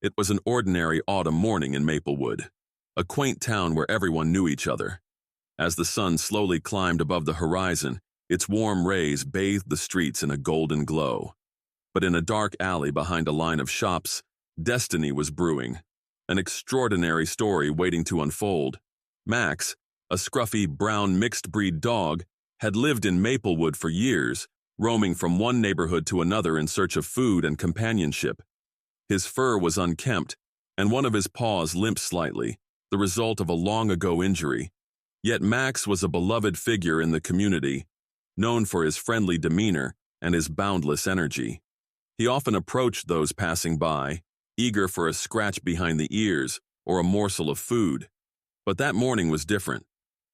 It was an ordinary autumn morning in Maplewood, a quaint town where everyone knew each other. As the sun slowly climbed above the horizon, its warm rays bathed the streets in a golden glow. But in a dark alley behind a line of shops, destiny was brewing, an extraordinary story waiting to unfold. Max, a scruffy brown mixed-breed dog, had lived in Maplewood for years, roaming from one neighborhood to another in search of food and companionship. His fur was unkempt, and one of his paws limped slightly, the result of a long-ago injury. Yet Max was a beloved figure in the community, known for his friendly demeanor and his boundless energy. He often approached those passing by, eager for a scratch behind the ears or a morsel of food. But that morning was different.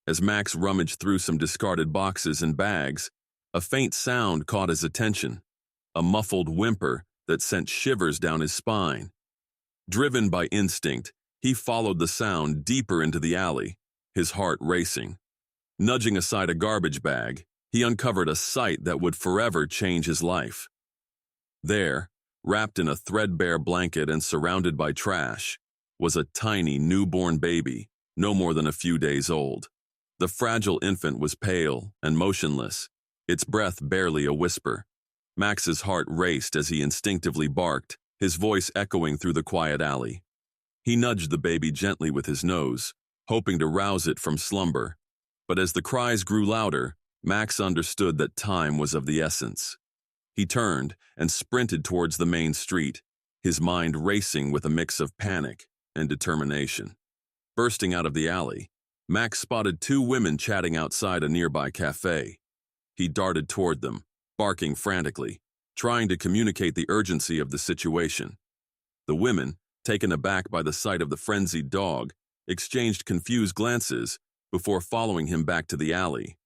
As Max rummaged through some discarded boxes and bags, a faint sound caught his attention, a muffled whimper that sent shivers down his spine. Driven by instinct, he followed the sound deeper into the alley, his heart racing. Nudging aside a garbage bag, he uncovered a sight that would forever change his life. There, wrapped in a threadbare blanket and surrounded by trash, was a tiny newborn baby, no more than a few days old. The fragile infant was pale and motionless, its breath barely a whisper. Max's heart raced as he instinctively barked, his voice echoing through the quiet alley. He nudged the baby gently with his nose, hoping to rouse it from slumber. But as the cries grew louder, Max understood that time was of the essence. He turned and sprinted towards the main street, his mind racing with a mix of panic and determination. Bursting out of the alley, Max spotted two women chatting outside a nearby cafe. He darted toward them, barking frantically, trying to communicate the urgency of the situation. The women, taken aback by the sight of the frenzied dog, exchanged confused glances before following him back to the alley.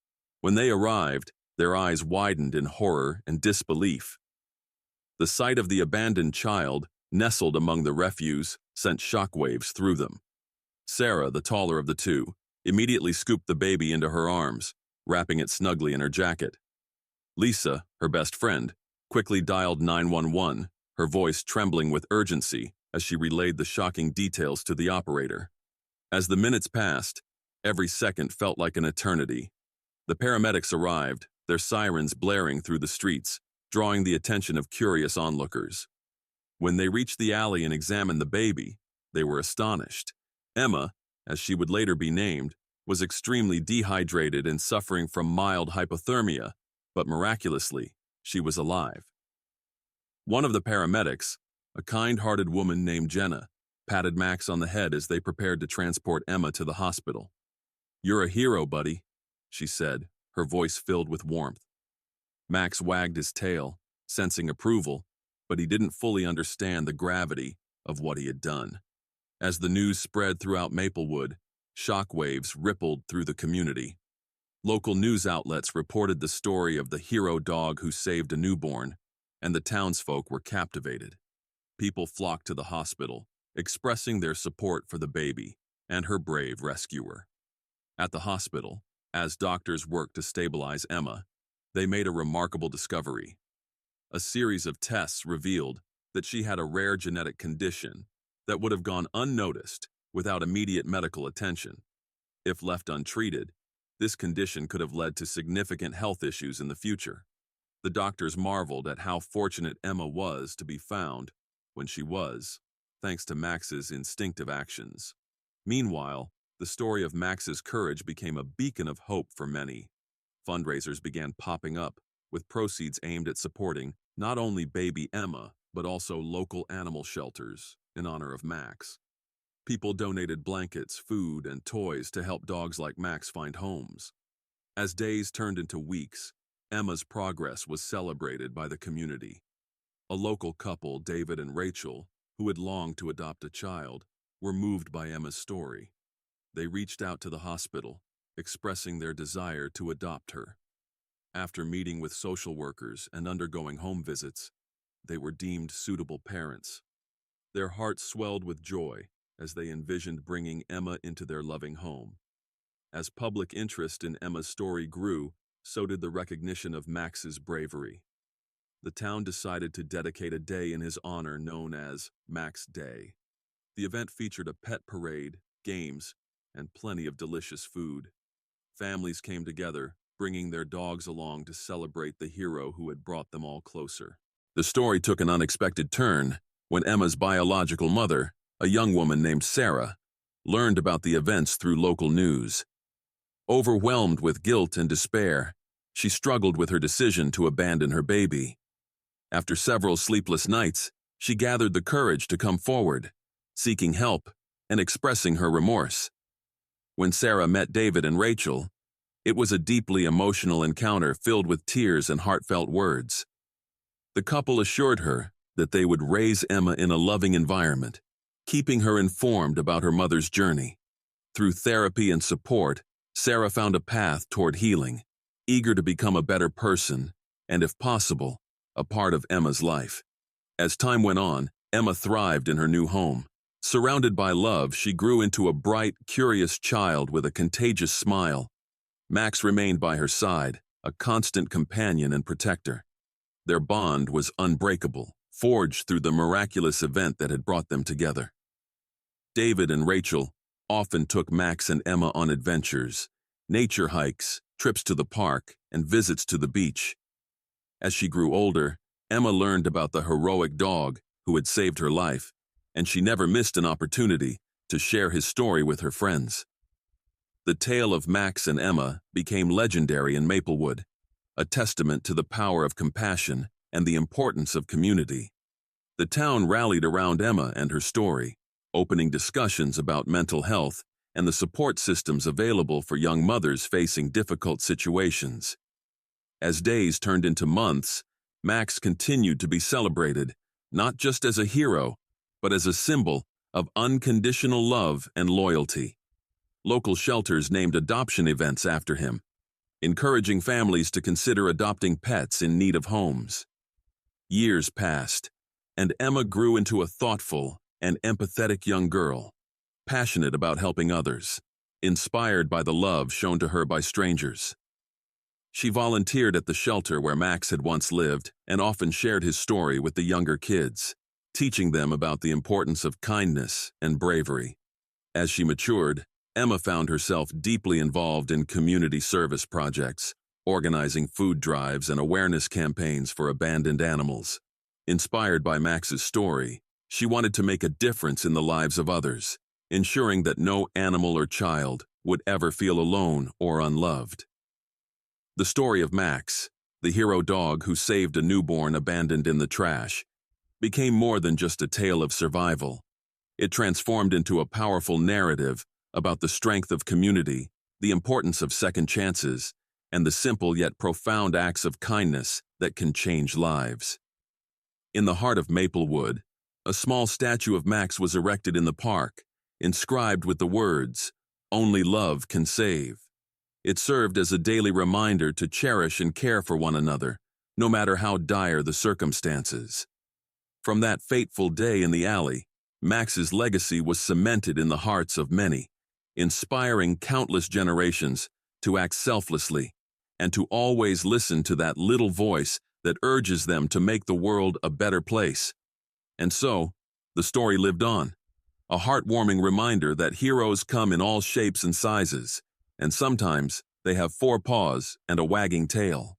When they arrived, their eyes widened in horror and disbelief. The sight of the abandoned child, nestled among the refuse, sent shockwaves through them. Sarah, the taller of the two, immediately scooped the baby into her arms, wrapping it snugly in her jacket. Lisa, her best friend, quickly dialed 911, her voice trembling with urgency as she relayed the shocking details to the operator. As the minutes passed, every second felt like an eternity. The paramedics arrived, their sirens blaring through the streets, drawing the attention of curious onlookers. When they reached the alley and examined the baby, they were astonished. Emma, as she would later be named, was extremely dehydrated and suffering from mild hypothermia, but miraculously, she was alive. One of the paramedics, a kind-hearted woman named Jenna, patted Max on the head as they prepared to transport Emma to the hospital. "You're a hero, buddy," she said, her voice filled with warmth. Max wagged his tail, sensing approval, but he didn't fully understand the gravity of what he had done. As the news spread throughout Maplewood, shockwaves rippled through the community. Local news outlets reported the story of the hero dog who saved a newborn, and the townsfolk were captivated. People flocked to the hospital, expressing their support for the baby and her brave rescuer. At the hospital, as doctors worked to stabilize Emma, they made a remarkable discovery. A series of tests revealed that she had a rare genetic condition that would have gone unnoticed without immediate medical attention. If left untreated, this condition could have led to significant health issues in the future. The doctors marveled at how fortunate Emma was to be found when she was, thanks to Max's instinctive actions. Meanwhile, the story of Max's courage became a beacon of hope for many. Fundraisers began popping up, with proceeds aimed at supporting not only baby Emma, but also local animal shelters in honor of Max. People donated blankets, food, and toys to help dogs like Max find homes. As days turned into weeks, Emma's progress was celebrated by the community. A local couple, David and Rachel, who had longed to adopt a child, were moved by Emma's story. They reached out to the hospital, expressing their desire to adopt her. After meeting with social workers and undergoing home visits, they were deemed suitable parents. Their hearts swelled with joy as they envisioned bringing Emma into their loving home. As public interest in Emma's story grew, so did the recognition of Max's bravery. the town decided to dedicate a day in his honor known as Max Day. The event featured a pet parade, games, and plenty of delicious food. Families came together, bringing their dogs along to celebrate the hero who had brought them all closer. The story took an unexpected turn when Emma's biological mother, a young woman named Sarah, learned about the events through local news. Overwhelmed with guilt and despair, she struggled with her decision to abandon her baby. After several sleepless nights, she gathered the courage to come forward, seeking help and expressing her remorse. When Sarah met David and Rachel, it was a deeply emotional encounter filled with tears and heartfelt words. The couple assured her that they would raise Emma in a loving environment, keeping her informed about her mother's journey. Through therapy and support, Sarah found a path toward healing, eager to become a better person and, if possible, a part of Emma's life. As time went on, Emma thrived in her new home. Surrounded by love, she grew into a bright, curious child with a contagious smile. Max remained by her side, a constant companion and protector. Their bond was unbreakable, forged through the miraculous event that had brought them together. David and Rachel often took Max and Emma on adventures, nature hikes, trips to the park, and visits to the beach. As she grew older, Emma learned about the heroic dog who had saved her life, and she never missed an opportunity to share his story with her friends. The tale of Max and Emma became legendary in Maplewood, a testament to the power of compassion and the importance of community. The town rallied around Emma and her story, opening discussions about mental health and the support systems available for young mothers facing difficult situations. As days turned into months, Max continued to be celebrated, not just as a hero, but as a symbol of unconditional love and loyalty. Local shelters named adoption events after him, encouraging families to consider adopting pets in need of homes. Years passed, and Emma grew into a thoughtful and empathetic young girl, passionate about helping others, inspired by the love shown to her by strangers. She volunteered at the shelter where Max had once lived and often shared his story with the younger kids, teaching them about the importance of kindness and bravery. As she matured, Emma found herself deeply involved in community service projects, organizing food drives and awareness campaigns for abandoned animals. Inspired by Max's story, she wanted to make a difference in the lives of others, ensuring that no animal or child would ever feel alone or unloved. The story of Max, the hero dog who saved a newborn abandoned in the trash, became more than just a tale of survival. It transformed into a powerful narrative about the strength of community, the importance of second chances, and the simple yet profound acts of kindness that can change lives. In the heart of Maplewood, a small statue of Max was erected in the park, inscribed with the words, "Only love can save." It served as a daily reminder to cherish and care for one another, no matter how dire the circumstances. From that fateful day in the alley, Max's legacy was cemented in the hearts of many, inspiring countless generations to act selflessly and to always listen to that little voice that urges them to make the world a better place. And so, the story lived on, a heartwarming reminder that heroes come in all shapes and sizes, and sometimes they have 4 paws and a wagging tail.